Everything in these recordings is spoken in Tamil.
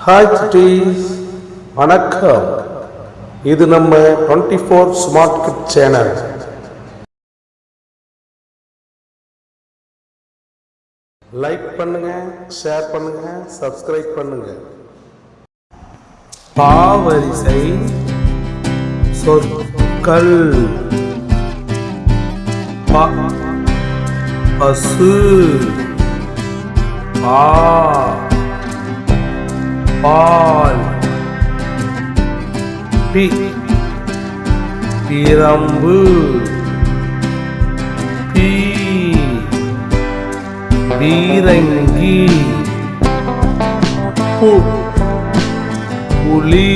ஹாய் சிட்டீஸ், வணக்கம். இது நம்ம 24 ஸ்மார்ட் கிட் சேனல். லைக் பண்ணுங்க, ஷேர் பண்ணுங்க, சப்ஸ்கிரைப் பண்ணுங்க. பாவரிசை சொற்கள். பசு, பால், பிரம்பு, பீரங்கி, புலி,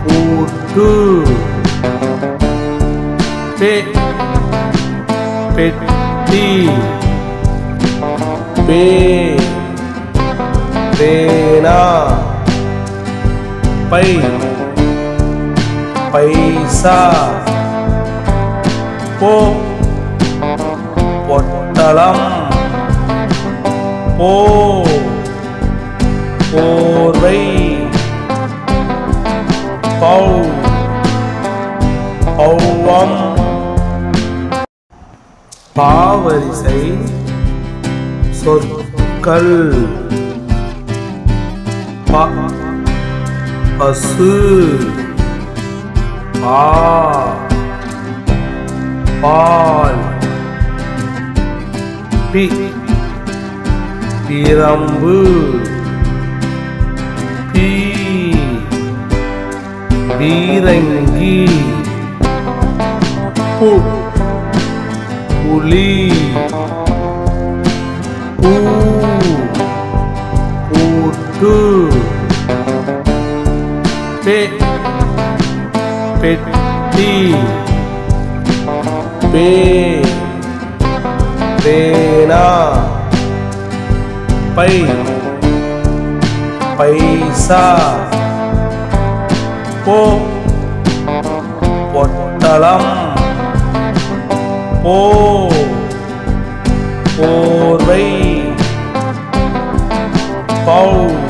பூட்டு, பெட்டி, பேனா, பைசா, பொட்டலம், போர்வை, பௌவம். பாவரிசை சொற்கள். பசு, பால், பிரம்பு, பீரங்கி, புலி, பூட்டு, பெட்டி, பேனா, பைசா, பொட்டலம், போர்வை, பௌவம்.